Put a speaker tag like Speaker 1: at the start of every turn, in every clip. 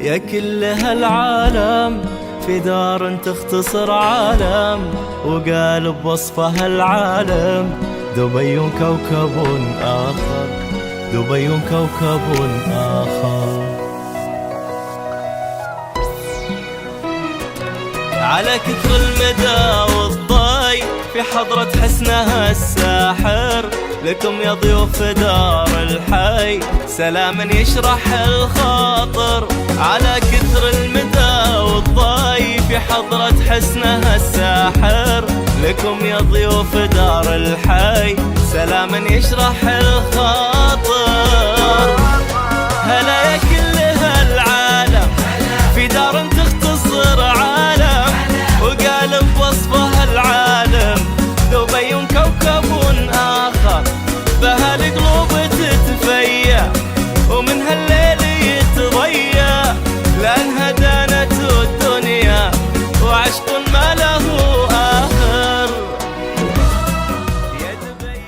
Speaker 1: يا كل هالعالم في دار تختصر عالم، وقال بوصفها العالم دبي كوكب آخر، دبي كوكب آخر. على كثر المدى والضي في حضرة حسنها الساحر، لكم يا ضيوف دار الحي سلاما يشرح الخاطر. على كثر المدى والضي في حضرة حسنها الساحر، لكم يا ضيوف دار الحي سلاما يشرح الخاطر. هلا يا كل هالعالم في دار تختصر عالم، وقال بوصفها العالم دبي كوكب آخر. بها القلوب تتفيا ومن هالليل يتضيا، لأنها دانت الدنيا وعشق ما له آخر. يا دبي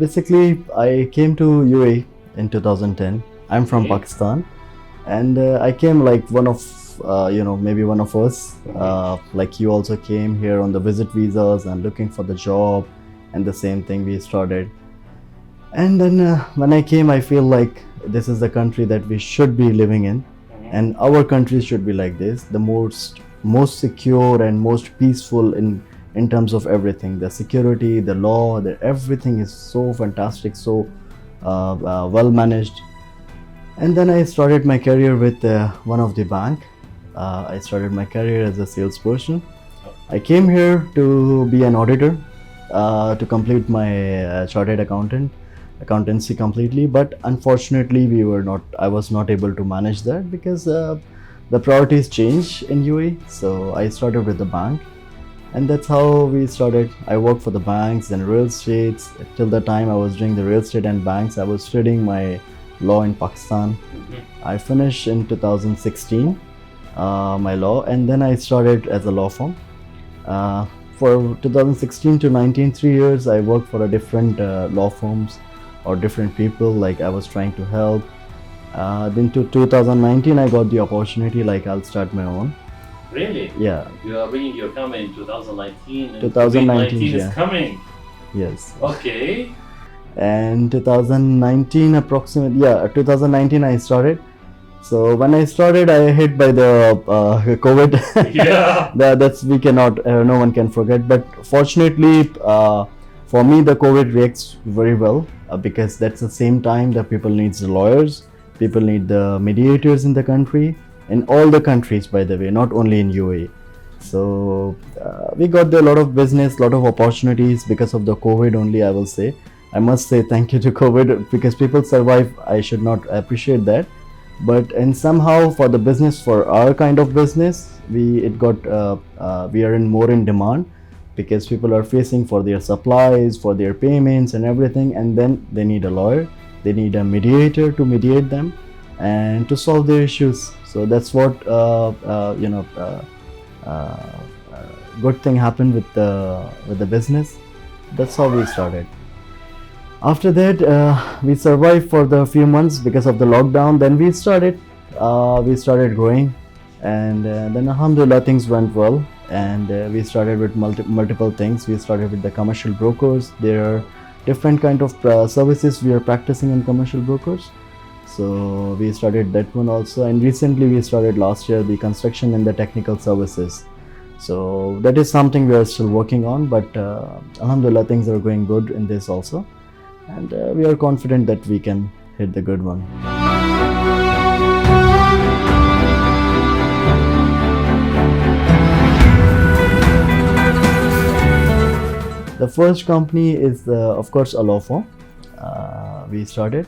Speaker 2: Basically, I came to UAE in 2010. I'm from Pakistan, and I came like one of maybe one of us. Like you also came here on the visit visas and looking for the job, and the same thing we started. And then when I came, I feel like this is the country that we should be living in, and our country should be like this, the most secure and most peaceful in terms of everything, the security, the law, everything is so fantastic, so well managed. And then I started my career with one of the bank. I started my career as a salesperson. I came here to be an auditor, to complete my chartered accountancy completely, but unfortunately I was not able to manage that because the priorities change in UAE. So I started with the bank, and that's how we started. I worked for the banks and real estates. Till the time I was doing the real estate and banks, I was studying my law in Pakistan. I finished in 2016 my law, and then I started as a law firm. For 2016 to 19, 3 years, I worked for a different law firms or different people, like I was trying to help. Then to 2019, I got the opportunity, like I'll start my own.
Speaker 3: Really?
Speaker 2: Yeah.
Speaker 3: You are bringing your company in 2019. And
Speaker 2: 2019,
Speaker 3: COVID-19
Speaker 2: yeah.
Speaker 3: is coming.
Speaker 2: Yes.
Speaker 3: Okay.
Speaker 2: And 2019 approximately, 2019 I started. So when I started, I hit by the COVID.
Speaker 3: Yeah.
Speaker 2: That's we cannot, no one can forget. But fortunately, for me, the COVID reacts very well because that's the same time that people needs the lawyers, people need the mediators in the country, in all the countries, by the way, not only in UAE. So we got a lot of business, lot of opportunities because of the COVID only, I will say. I must say thank you to COVID because people survive. I should not appreciate that. But and somehow for the business, for our kind of business, we are more in demand because people are facing for their supplies, for their payments and everything, and then they need a lawyer, they need a mediator to mediate them and to solve their issues. So that's what good thing happened with the business. That's how we started. After that, we survived for the few months because of the lockdown. Then we started growing, and then alhamdulillah things went well. And we started with multiple things. We started with the commercial brokers. There are different kind of services we are practicing in commercial brokers. So we started that one also. And recently we started last year the construction and the technical services. So that is something we are still working on. But alhamdulillah things are going good in this also. And we are confident that we can hit the good one. The first company is of course a law firm. We started,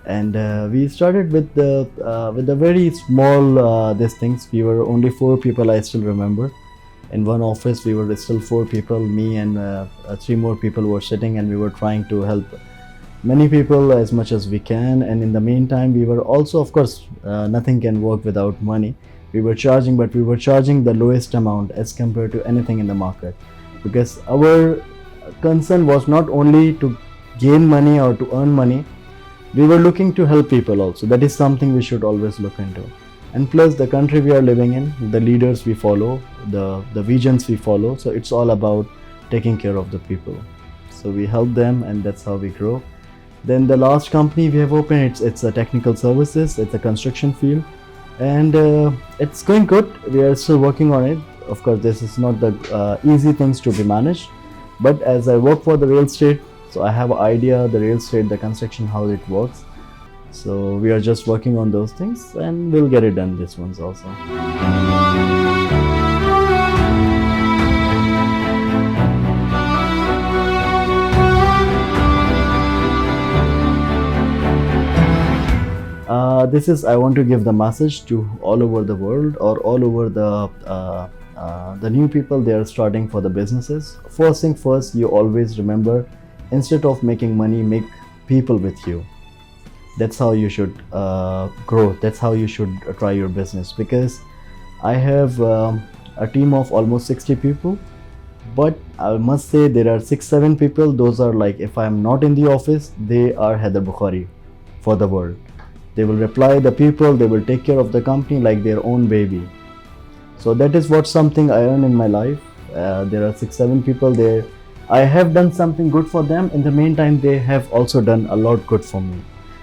Speaker 2: and we started with the very small these things. We were only 4 people, I still remember. In one office we were still 4 people, me and 3 more people were sitting, and we were trying to help many people as much as we can. And in the meantime we were also, of course, nothing can work without money. We were charging, but we were charging the lowest amount as compared to anything in the market, because our concern was not only to gain money or to earn money. We were looking to help people also. That is something we should always look into. And plus, the country we are living in, the leaders we follow, the visions we follow, so it's all about taking care of the people. So we help them, and that's how we grow. Then the last company we have opened, it's a technical services, it's a construction field, and it's going good. We are still working on it. Of course, this is not the easy things to be managed, but as I work for the real estate, so I have an idea, the real estate, the construction, how it works. So we are just working on those things, and we'll get it done, this one's also. This is, I want to give the message to all over the world, or all over the new people they are starting for the businesses. First thing first, you always remember, instead of making money, make people with you. That's how you should grow. That's how you should try your business. Because I have a team of almost 60 people, but I must say there are 6-7 people, those are like, if I am not in the office, they are Haider Bukhari for the world. They will reply the people, they will take care of the company like their own baby. So that is what something I earn in my life. There are 6-7 people there. I have done something good for them. In the meantime, they have also done a lot good for me.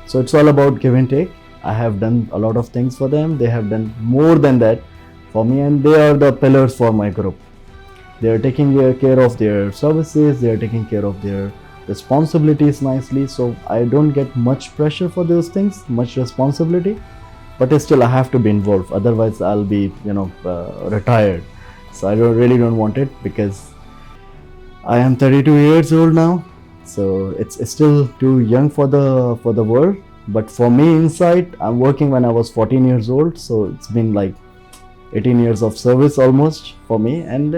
Speaker 2: So it's all about give and take. I have done a lot of things for them. They have done more than that for me, and they are the pillars for my group. They are taking care of their services. They are taking care of their responsibilities nicely. So I don't get much pressure for those things, much responsibility, but still I have to be involved. Otherwise, I'll be, retired. So I really don't want it, because I am 32 years old now. So it's still too young for the world. But for me inside, I'm working when I was 14 years old. So it's been like 18 years of service almost for me. And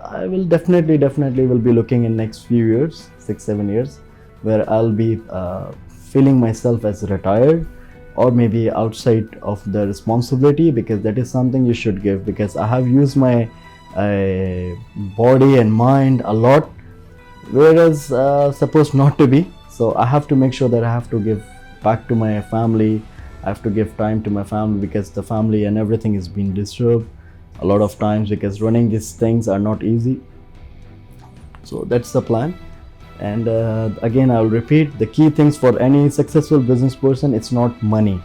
Speaker 2: I will definitely will be looking in next few years, 6-7 years, where I'll be feeling myself as retired, or maybe outside of the responsibility, because that is something you should give. Because I have used my body and mind a lot, whereas supposed not to be. So I have to make sure that I have to give back to my family. I have to give time to my family, because the family and everything is being disturbed a lot of times, because running these things are not easy. So that's the plan. And again, I'll repeat, the key things for any successful business person, it's not money.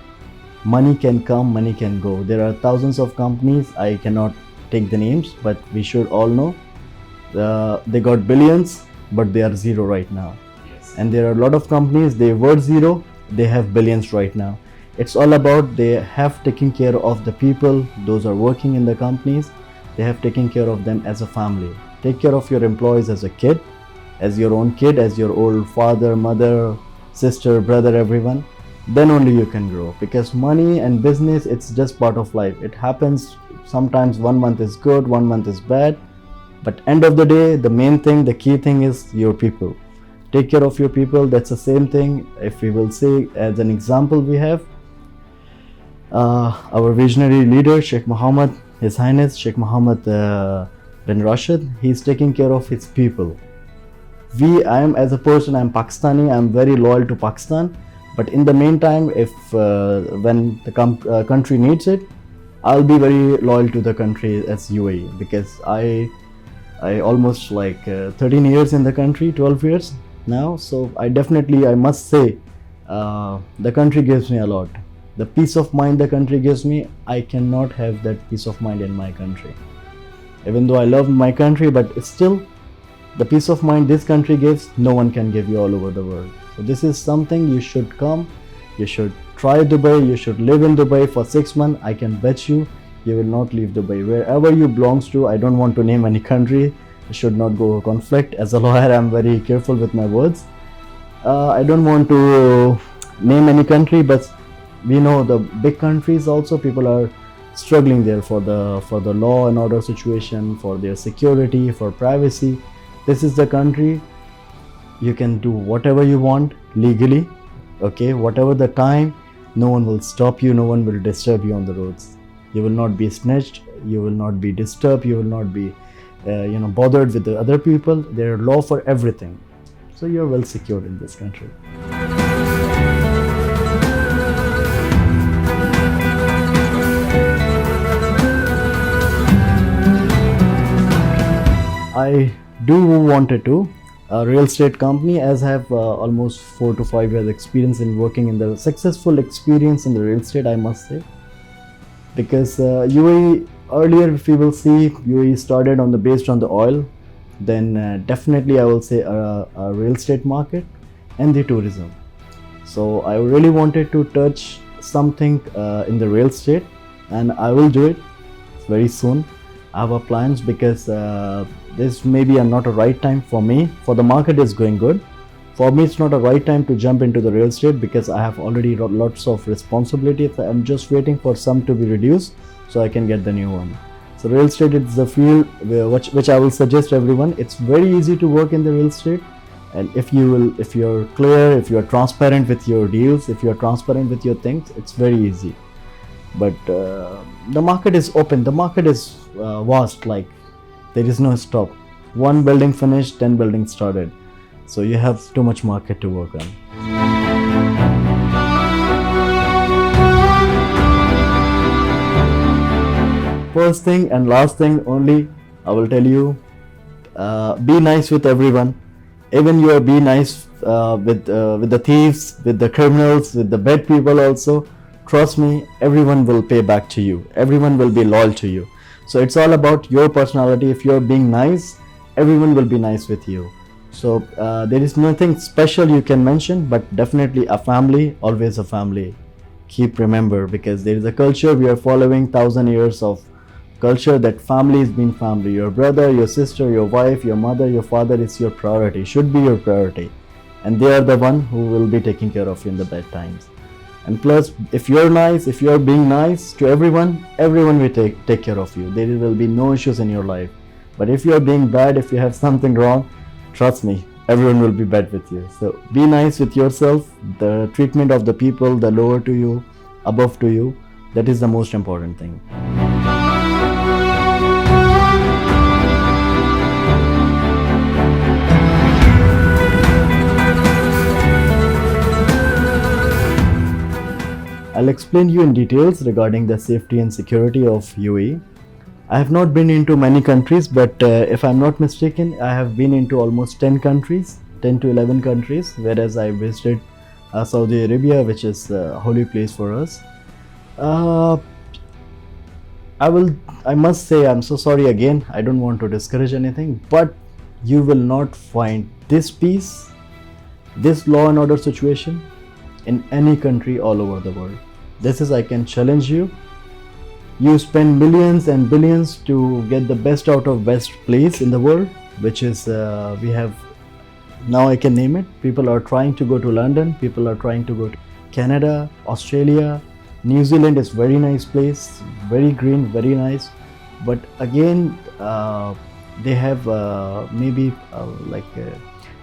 Speaker 2: Money can come, money can go. There are thousands of companies, I cannot take the names, but we should all know they got billions, but they are zero right now.
Speaker 3: Yes.
Speaker 2: And there are a lot of companies, they were zero, they have billions right now. It's all about they have taken care of the people, those are working in the companies. They have taken care of them as a family. Take care of your employees as a kid, as your own kid, as your old father, mother, sister, brother, everyone. Then only you can grow. Because money and business, it's just part of life. It happens sometimes. 1 month is good, 1 month is bad, but end of the day, the main thing, the key thing is your people. Take care of your people. That's the same thing. If we will say, as an example, we have our visionary leader, Sheikh Mohammed, His Highness Sheikh Mohammed bin Rashid. He's taking care of his people. I am, as a person, I'm Pakistani, I'm very loyal to Pakistan, but in the meantime, if when the country needs it, I'll be very loyal to the country as UAE, because I almost like 13 years in the country, 12 years now. So I must say, the country gives me a lot. The peace of mind the country gives me, I cannot have that peace of mind in my country. Even though I love my country, but still, the peace of mind this country gives, no one can give you all over the world. So this is something you should come, you should try Dubai, you should live in Dubai for 6 months. I can bet you will not leave Dubai. Wherever you belongs to, I don't want to name any country, I should not go conflict. As a lawyer, I'm very careful with my words. I don't want to name any country, but we know the big countries also, people are struggling there for the law and order situation, for their security, for privacy. This is the country you can do whatever you want legally, okay, whatever the time, no one will stop you, no one will disturb you on the roads. You will not be snatched, you will not be disturbed, you will not be bothered with the other people. There are law for everything, so you're well secured in this country. I do wanted to a real estate company, as I have almost 4 to 5 years experience in working in the successful experience in the real estate, I must say. Because UAE earlier, if we will see, UAE started on the based on the oil, then definitely I will say a real estate market and the tourism. So I really wanted to touch something in the real estate, and I will do it very soon. I have plans because this maybe not a right time for me. For the market is going good. For me, it's not a right time to jump into the real estate because I have already got lots of responsibilities. I'm just waiting for some to be reduced so I can get the new one. So real estate is the field which I will suggest everyone. It's very easy to work in the real estate, and if you're clear, if you're transparent with your deals, if you're transparent with your things, it's very easy. But the market is open, the market is vast, like there is no stop. One building finished, 10 buildings started, so you have too much market to work on. First thing and last thing only, I will tell you, be nice with everyone. Even you are be nice with the thieves, with the criminals, with the bad people also. Trust me, everyone will pay back to you. Everyone will be loyal to you. So it's all about your personality. If you're being nice, everyone will be nice with you. So there is nothing special you can mention, but definitely a family, always a family. Keep remember, because there is a culture we are following, 1,000 years of culture, that family has been family. Your brother, your sister, your wife, your mother, your father is your priority, should be your priority. And they are the one who will be taking care of you in the bad times. And plus, if you're nice, if you're being nice to everyone, everyone will take care of you. There will be no issues in your life. But if you're being bad, if you have something wrong, trust me, everyone will be bad with you. So be nice with yourself. The treatment of the people, the lower to you, above to you, that is the most important thing. I'll explain you in details regarding the safety and security of UAE. I have not been into many countries, but if I'm not mistaken, I have been into almost 10 countries, 10 to 11 countries, whereas I visited Saudi Arabia, which is a holy place for us. I must say, I'm so sorry again, I don't want to discourage anything, but you will not find this peace, this law and order situation in any country all over the world. This is, I can challenge you. You spend millions and billions to get the best out of best place in the world, which is, we have, now I can name it. People are trying to go to London, people are trying to go to Canada, Australia, New Zealand is very nice place, very green, very nice. But again, they have maybe like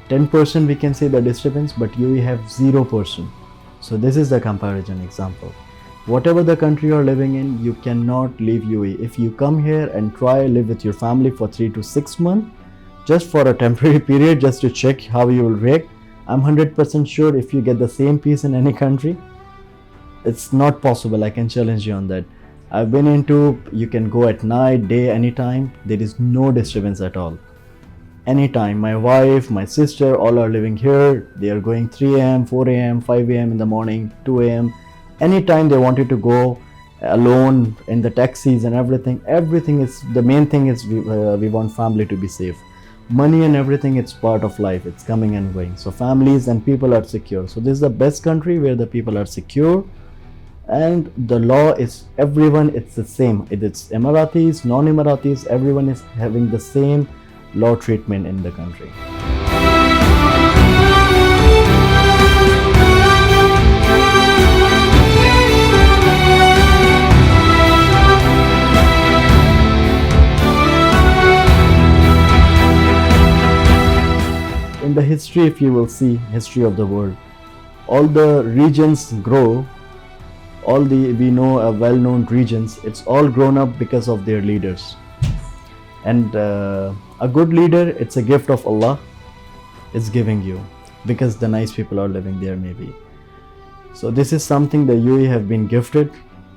Speaker 2: 10% we can say the disturbance, but you have 0%. So this is the comparison example. Whatever the country you're living in, you cannot leave UAE. If you come here and try live with your family for 3 to 6 months, just for a temporary period, just to check how you will react, I'm 100% sure if you get the same peace in any country, it's not possible. I can challenge you on that. I've been into, you can go at night, day, anytime. There is no disturbance at all. Anytime. My wife, my sister, all are living here. They are going 3 a.m., 4 a.m., 5 a.m. in the morning, 2 a.m. Anytime they wanted to go alone in the taxis and everything. Everything is, the main thing is we want family to be safe. Money and everything, it's part of life. It's coming and going. So families and people are secure. So this is the best country where the people are secure. And the law is everyone, it's the same. It's Emiratis, non-Emiratis, everyone is having the same law treatment in the country. In the history, if you will see history of the world, all the regions grow, all the we know well-known regions, it's all grown up because of their leaders. And a good leader, it's a gift of Allah. It's giving you because the nice people are living there maybe. So this is something the UAE have been gifted.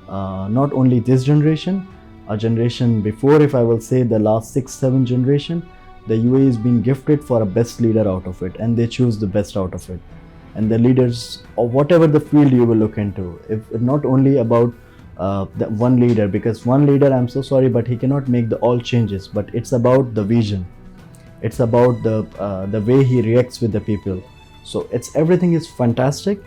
Speaker 2: Not only this generation, a generation before, if I will say the last 6-7 generation, the UAE has been gifted for a best leader out of it, and they choose the best out of it. And the leaders, or whatever the field you will look into, if not only about the one leader, because one leader, I'm so sorry, but he cannot make the all changes, but it's about the vision. It's about the way he reacts with the people. So it's everything is fantastic,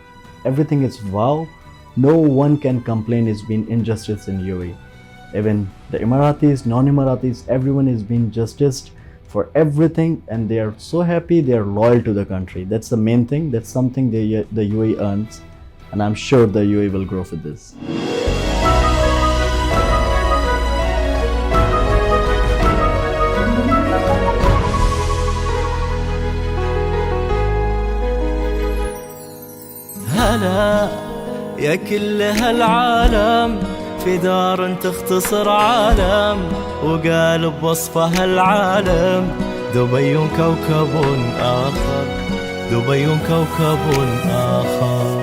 Speaker 2: everything is wow. No one can complain it's been injustice in UAE. Even the Emiratis, non-Emiratis, everyone is being justiced for everything, and they are so happy, they are loyal to the country. That's the main thing. That's something the UAE earns, and I'm sure the UAE will grow for this.
Speaker 1: هلا يا كل هالعالم في دار تختصر عالم وقال بوصفها العالم دبي كوكب آخر دبي كوكب آخر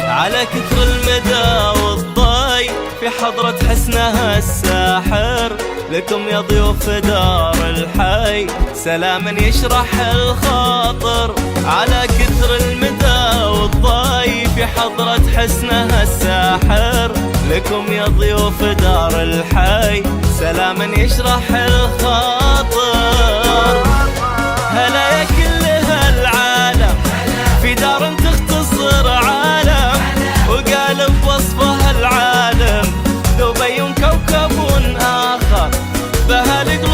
Speaker 1: على كثر المدى والضي في حضرة حسنها الساحر لكم يا ضيوف دار الحي سلاما يشرح الخاطر على كثر المدى والضي في حضرة حسنها الساحر لكم يا ضيوف دار الحي سلاما يشرح الخاطر هلا يا كل هالعالم في دار تختصر عالم وقال بوصفها العالم دبي كوكب آخر بهالقلوب